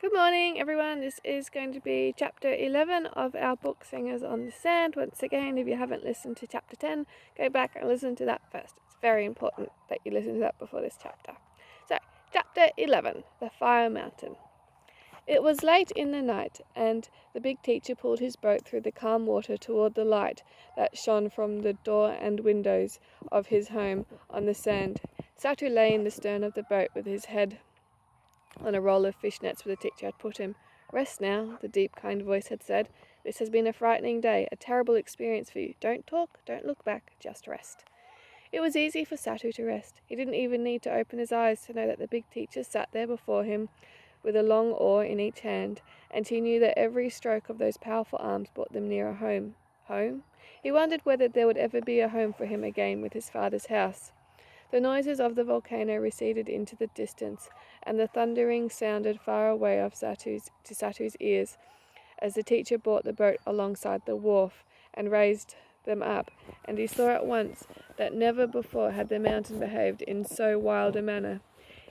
Good morning, everyone. This is going to be chapter 11 of our book, Singers on the Sand. Once again, if you haven't listened to chapter 10, go back and listen to that first. It's very important that you listen to that before this chapter. So, chapter 11, The Fire Mountain. It was late in the night, and the big teacher pulled his boat through the calm water toward the light that shone from the door and windows of his home on the sand. Satu lay in the stern of the boat with his head on a roll of fish nets where the teacher had put him. "Rest now," the deep, kind voice had said. "This has been a frightening day, a terrible experience for you. Don't talk, don't look back, just rest." It was easy for Satu to rest. He didn't even need to open his eyes to know that the big teacher sat there before him with a long oar in each hand, and he knew that every stroke of those powerful arms brought them nearer home. Home? He wondered whether there would ever be a home for him again with his father's house. The noises of the volcano receded into the distance, and the thundering sounded far away to Satu's ears as the teacher brought the boat alongside the wharf and raised them up, and he saw at once that never before had the mountain behaved in so wild a manner.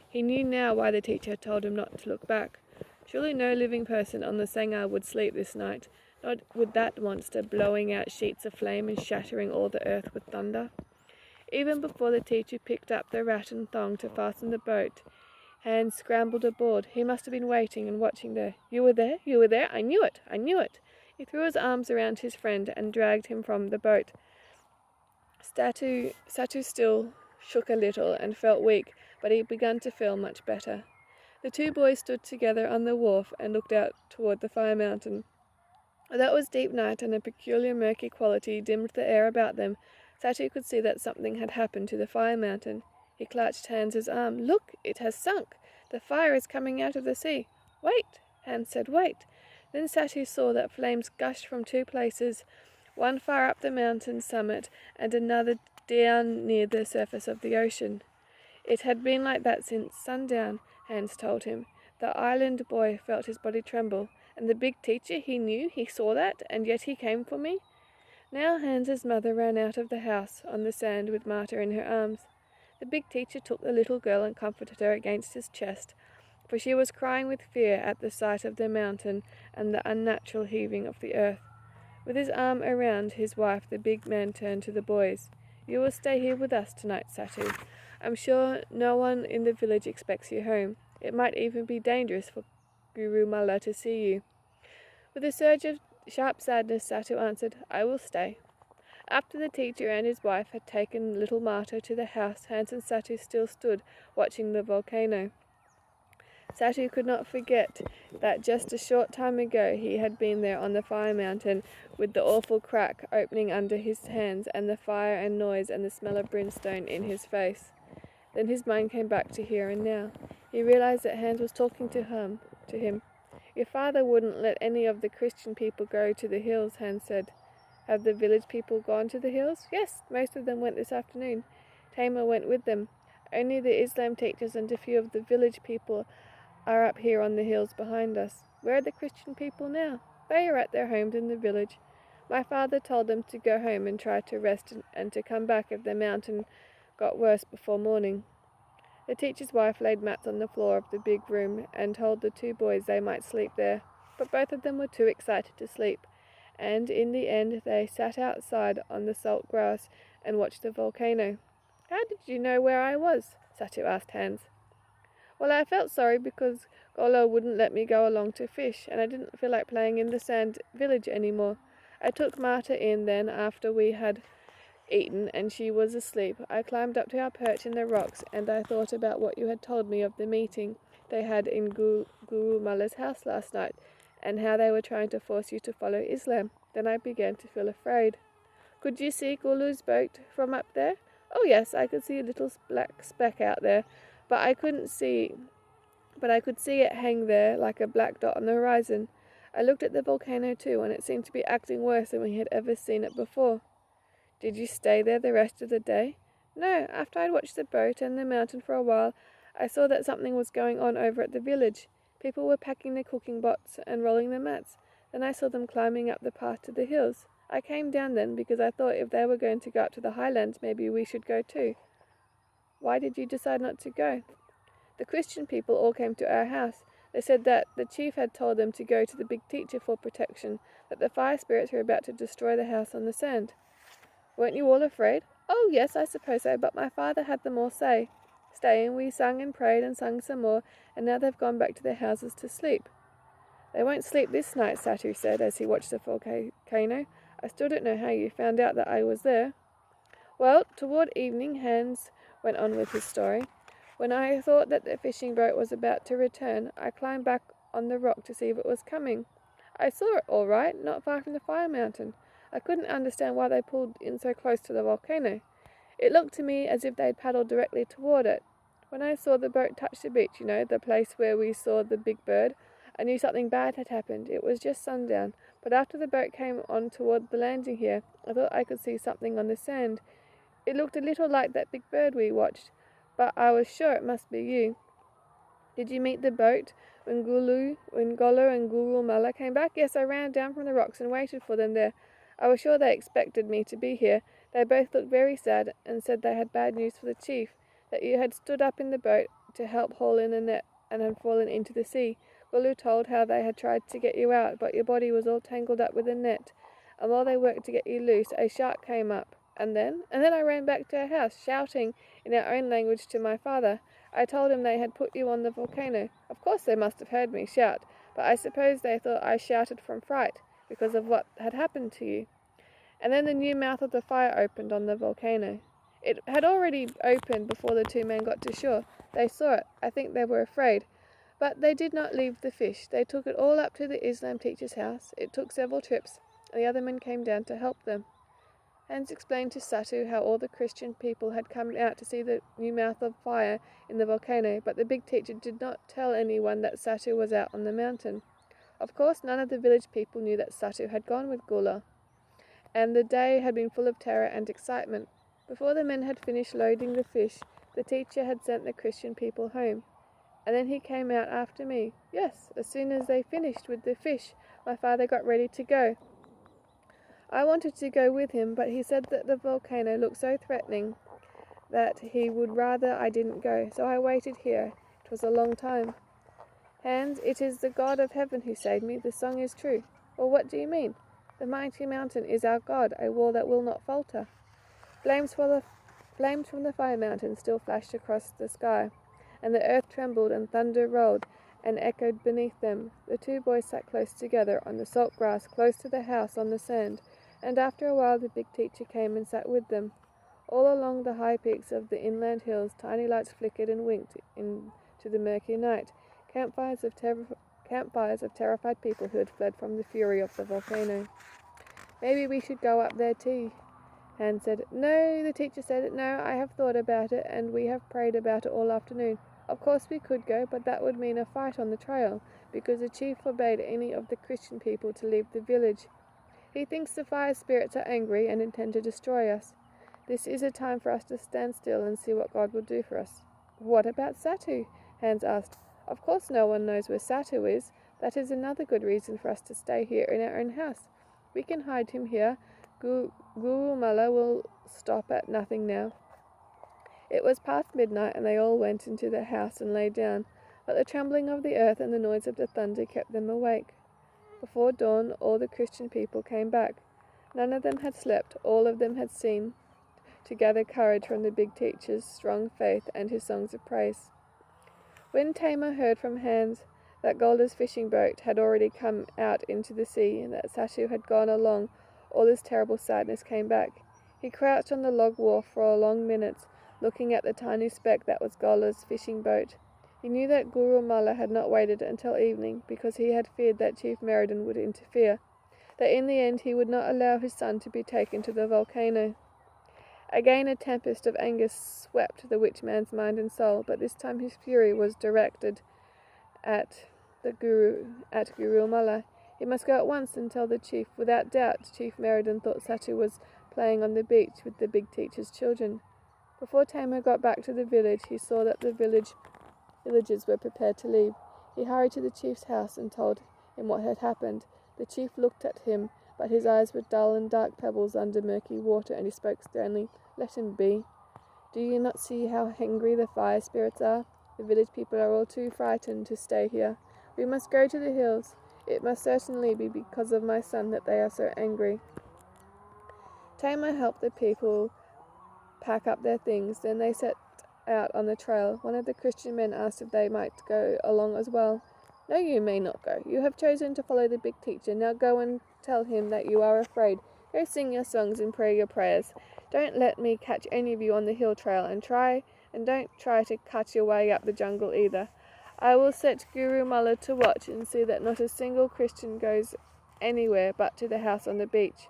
He knew now why the teacher had told him not to look back. Surely no living person on the Sangha would sleep this night, not with that monster blowing out sheets of flame and shattering all the earth with thunder. Even before the teacher picked up the rattan thong to fasten the boat, Hans scrambled aboard. He must have been waiting and watching there. "You were there? You were there? I knew it! I knew it!" He threw his arms around his friend and dragged him from the boat. Satu still shook a little and felt weak, but he began to feel much better. The two boys stood together on the wharf and looked out toward the Fire Mountain. Although it was deep night and a peculiar murky quality dimmed the air about them, Satu could see that something had happened to the Fire Mountain. He clutched Hans's arm. "Look, it has sunk. The fire is coming out of the sea." "Wait," Hans said, "wait." Then Satu saw that flames gushed from two places, one far up the mountain summit and another down near the surface of the ocean. It had been like that since sundown, Hans told him. The island boy felt his body tremble. And the big teacher, he knew, he saw that, and yet he came for me? Now Hans's mother ran out of the house on the sand with Marta in her arms. The big teacher took the little girl and comforted her against his chest, for she was crying with fear at the sight of the mountain and the unnatural heaving of the earth. With his arm around his wife, the big man turned to the boys. "You will stay here with us tonight, Satu. I'm sure no one in the village expects you home. It might even be dangerous for Guru Malla to see you." With a surge of sharp sadness, Satu answered, "I will stay." After the teacher and his wife had taken little Marta to the house, Hans and Satu still stood watching the volcano. Satu could not forget that just a short time ago he had been there on the Fire Mountain with the awful crack opening under his hands and the fire and noise and the smell of brimstone in his face. Then his mind came back to here and now. He realized that Hans was talking to him. "Your father wouldn't let any of the Christian people go to the hills," Hans said. "Have the village people gone to the hills?" "Yes, most of them went this afternoon. Tamer went with them. Only the Islam teachers and a few of the village people are up here on the hills behind us." "Where are the Christian people now?" "They are at their homes in the village. My father told them to go home and try to rest and to come back if the mountain got worse before morning." The teacher's wife laid mats on the floor of the big room and told the two boys they might sleep there, but both of them were too excited to sleep, and in the end they sat outside on the salt grass and watched the volcano. "How did you know where I was?" Satu asked Hans. "Well, I felt sorry because Golo wouldn't let me go along to fish, and I didn't feel like playing in the sand village anymore. I took Marta in then after we had eaten and she was asleep. I climbed up to our perch in the rocks and I thought about what you had told me of the meeting they had in Guru Mullah's house last night and how they were trying to force you to follow Islam. Then I began to feel afraid." "Could you see Gulu's boat from up there?" "Oh yes, I could see a little black speck out there, but I could see it hang there like a black dot on the horizon. I looked at the volcano too, and it seemed to be acting worse than we had ever seen it before." "Did you stay there the rest of the day?" "No. After I'd watched the boat and the mountain for a while, I saw that something was going on over at the village. People were packing the cooking pots and rolling the mats. Then I saw them climbing up the path to the hills. I came down then because I thought if they were going to go up to the highlands, maybe we should go too." "Why did you decide not to go?" "The Christian people all came to our house. They said that the chief had told them to go to the big teacher for protection, that the fire spirits were about to destroy the house on the sand. Weren't you all afraid? Oh, yes, I suppose so, but my father had them all stay, and we sung and prayed and sung some more, and now they've gone back to their houses to sleep. They won't sleep this night, Satu said as he watched the volcano. I still don't know how you found out that I was there. Well, toward evening, Hans went on with his story. When I thought that the fishing boat was about to return, I climbed back on the rock to see if it was coming. I saw it all right, not far from the fire mountain. I couldn't understand why they pulled in so close to the volcano. It looked to me as if they'd paddled directly toward it. When I saw the boat touch the beach, the place where we saw the big bird, I knew something bad had happened. It was just sundown, but after the boat came on toward the landing here, I thought I could see something on the sand. It looked a little like that big bird we watched, but I was sure it must be you. Did you meet the boat when Golo and Guru Mala came back? Yes, I ran down from the rocks and waited for them there. I was sure they expected me to be here. They both looked very sad and said they had bad news for the chief, that you had stood up in the boat to help haul in a net and had fallen into the sea. Gulu told how they had tried to get you out, but your body was all tangled up with a net, and while they worked to get you loose, a shark came up. And then I ran back to our house, shouting in our own language to my father. I told him they had put you on the volcano. Of course they must have heard me shout, but I suppose they thought I shouted from fright, because of what had happened to you. And then the new mouth of the fire opened on the volcano. It had already opened before the two men got to shore. They saw it. I think they were afraid. But they did not leave the fish. They took it all up to the Islam teacher's house. It took several trips, and the other men came down to help them. Hans explained to Satu how all the Christian people had come out to see the new mouth of fire in the volcano, but the big teacher did not tell anyone that Satu was out on the mountain. Of course, none of the village people knew that Satu had gone with Gula, and the day had been full of terror and excitement. Before the men had finished loading the fish, the teacher had sent the Christian people home, and then he came out after me. Yes, as soon as they finished with the fish, my father got ready to go. I wanted to go with him, but he said that the volcano looked so threatening that he would rather I didn't go, so I waited here. It was a long time. Hans, it is the God of heaven who saved me. The song is true. Well, what do you mean? The mighty mountain is our God, a wall that will not falter. Flames from the fire mountain still flashed across the sky, and the earth trembled and thunder rolled and echoed beneath them. The two boys sat close together on the salt grass close to the house on the sand, and after a while the big teacher came and sat with them. All along the high peaks of the inland hills, tiny lights flickered and winked into the murky night, campfires of terrified people who had fled from the fury of the volcano. Maybe we should go up there too, Hans said. No, the teacher said. No, I have thought about it, and we have prayed about it all afternoon. Of course we could go, but that would mean a fight on the trail, because the chief forbade any of the Christian people to leave the village. He thinks the fire spirits are angry and intend to destroy us. This is a time for us to stand still and see what God will do for us. What about Satu? Hans asked. Of course no one knows where Satu is. That is another good reason for us to stay here in our own house. We can hide him here. Guru Mala will stop at nothing now. It was past midnight, and they all went into the house and lay down, but the trembling of the earth and the noise of the thunder kept them awake. Before dawn, all the Christian people came back. None of them had slept. All of them had seen to gather courage from the big teacher's strong faith and his songs of praise. When Tamar heard from Hans that Golda's fishing boat had already come out into the sea and that Satu had gone along, all his terrible sadness came back. He crouched on the log wharf for long minutes, looking at the tiny speck that was Golda's fishing boat. He knew that Guru Mala had not waited until evening, because he had feared that Chief Meriden would interfere, that in the end he would not allow his son to be taken to the volcano. Again a tempest of anger swept the witch man's mind and soul, but this time his fury was directed at Guru Mala. He must go at once and tell the chief. Without doubt, Chief Meriden thought Satu was playing on the beach with the big teacher's children. Before Tamar got back to the village, he saw that the villagers were prepared to leave. He hurried to the chief's house and told him what had happened. The chief looked at him, but his eyes were dull and dark pebbles under murky water, and he spoke sternly. Let him be. Do you not see how angry the fire spirits are? The village people are all too frightened to stay here. We must go to the hills. It must certainly be because of my son that they are so angry." Tamar helped the people pack up their things. Then they set out on the trail. One of the Christian men asked if they might go along as well. "No, you may not go. You have chosen to follow the big teacher. Now go and tell him that you are afraid. Go sing your songs and pray your prayers. Don't let me catch any of you on the hill trail, and don't try to cut your way up the jungle either. I will set Guru Mullah to watch and see that not a single Christian goes anywhere but to the house on the beach."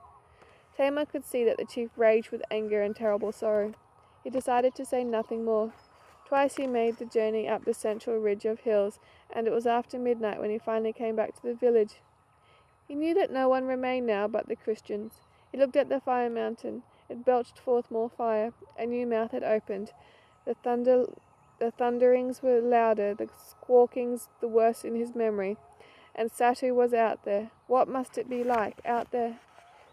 Tamar could see that the chief raged with anger and terrible sorrow. He decided to say nothing more. Twice he made the journey up the central ridge of hills, and it was after midnight when he finally came back to the village. He knew that no one remained now but the Christians. He looked at the fire mountain. It belched forth more fire. A new mouth had opened. The thunderings were louder, the squawkings the worst in his memory. And Satu was out there. What must it be like, out there?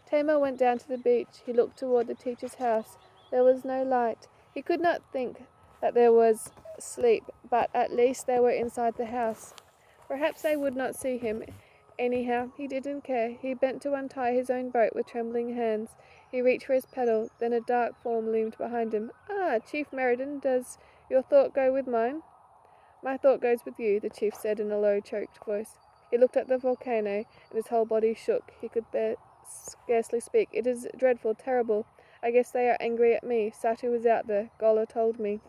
Tamar went down to the beach. He looked toward the teacher's house. There was no light. He could not think that there was sleep, but at least they were inside the house. Perhaps they would not see him. Anyhow, he didn't care. He bent to untie his own boat with trembling hands. He reached for his paddle. Then a dark form loomed behind him. "Ah, Chief Meriden, does your thought go with mine?" "My thought goes with you," the chief said in a low, choked voice. He looked at the volcano, and his whole body shook. He could scarcely speak. "It is dreadful, terrible. I guess they are angry at me. Satu is out there. Gola told me."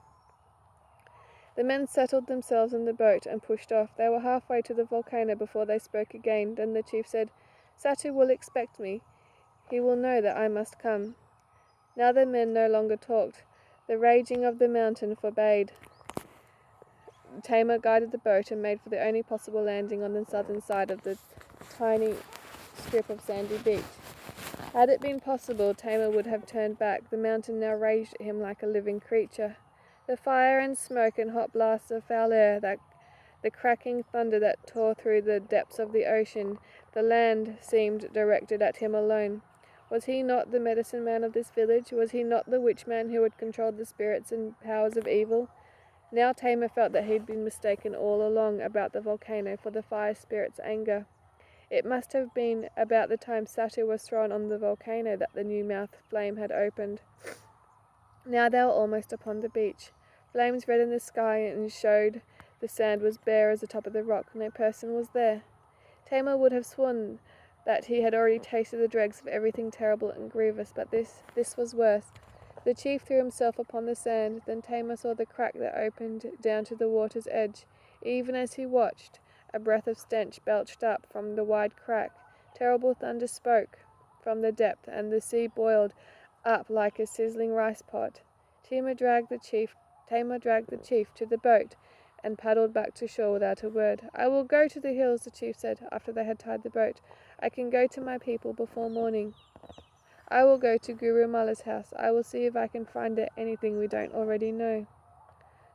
The men settled themselves in the boat and pushed off. They were halfway to the volcano before they spoke again. Then the chief said, "Satu will expect me. He will know that I must come." Now the men no longer talked. The raging of the mountain forbade. Tamar guided the boat and made for the only possible landing on the southern side of the tiny strip of sandy beach. Had it been possible, Tamar would have turned back. The mountain now raged at him like a living creature. The fire and smoke and hot blasts of foul air, the cracking thunder that tore through the depths of the ocean, the land seemed directed at him alone. Was he not the medicine man of this village? Was he not the witch man who had controlled the spirits and powers of evil? Now Tamar felt that he had been mistaken all along about the volcano for the fire spirit's anger. It must have been about the time Satu was thrown on the volcano that the new mouth flame had opened. Now they were almost upon the beach. Flames red in the sky and showed the sand was bare as the top of the rock. No person was there. Tamar would have sworn that he had already tasted the dregs of everything terrible and grievous, but this was worse. The chief threw himself upon the sand. Then Tamar saw the crack that opened down to the water's edge. Even as he watched, a breath of stench belched up from the wide crack. Terrible thunder spoke from the depth, and the sea boiled up like a sizzling rice pot. Tamar dragged the chief to the boat and paddled back to shore without a word. "I will go to the hills," the chief said, after they had tied the boat. "I can go to my people before morning. I will go to Guru Mullah's house. I will see if I can find there anything we don't already know."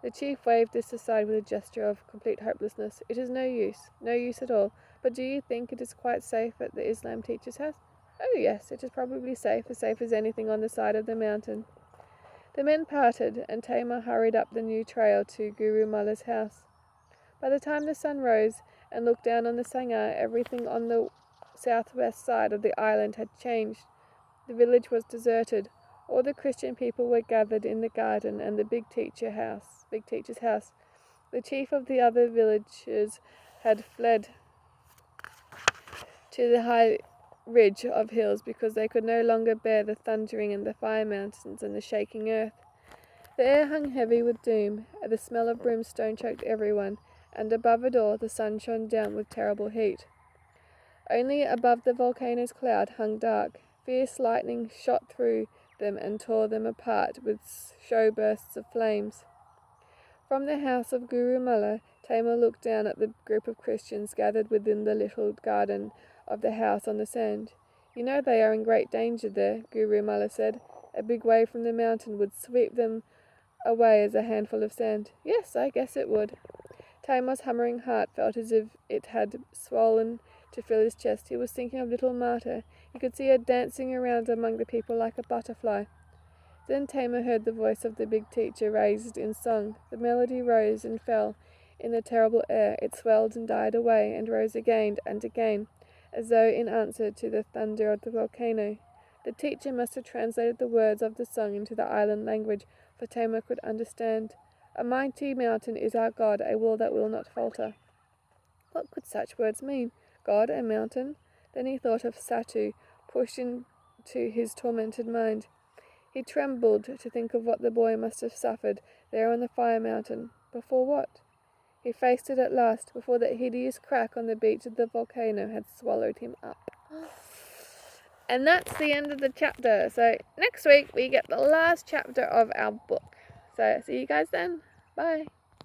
The chief waved this aside with a gesture of complete hopelessness. "It is no use at all. But do you think it is quite safe at the Islam teacher's house?" "Oh yes, it is probably safe as anything on the side of the mountain." The men parted, and Tamar hurried up the new trail to Guru Mullah's house. By the time the sun rose and looked down on the Sangha, everything on the southwest side of the island had changed. The village was deserted. All the Christian people were gathered in the garden and the big teacher's house. The chief of the other villages had fled to the high ridge of hills because they could no longer bear the thundering and the fire mountains and the shaking earth. The air hung heavy with doom. The smell of brimstone choked everyone, and above it all the sun shone down with terrible heat. Only above the volcano's cloud hung dark. Fierce lightning shot through them and tore them apart with show bursts of flames. From the house of Guru Mullah, Tamar looked down at the group of Christians gathered within the little garden of the house on the sand. "You know they are in great danger there," Guru Mullah said. "A big wave from the mountain would sweep them away as a handful of sand." "Yes, I guess it would." Tamar's hammering heart felt as if it had swollen to fill his chest. He was thinking of little Marta. He could see her dancing around among the people like a butterfly. Then Tamar heard the voice of the big teacher raised in song. The melody rose and fell. in the terrible air. It swelled and died away, and rose again and again, as though in answer to the thunder of the volcano. The teacher must have translated the words of the song into the island language, for Tamar could understand. A mighty mountain is our God, a wall that will not falter. What could such words mean? God and mountain? Then he thought of Satu, pushed into his tormented mind. He trembled to think of what the boy must have suffered there on the fire mountain. Before what? He faced it at last, before that hideous crack on the beach of the volcano had swallowed him up. And that's the end of the chapter. So next week we get the last chapter of our book. So see you guys then. Bye.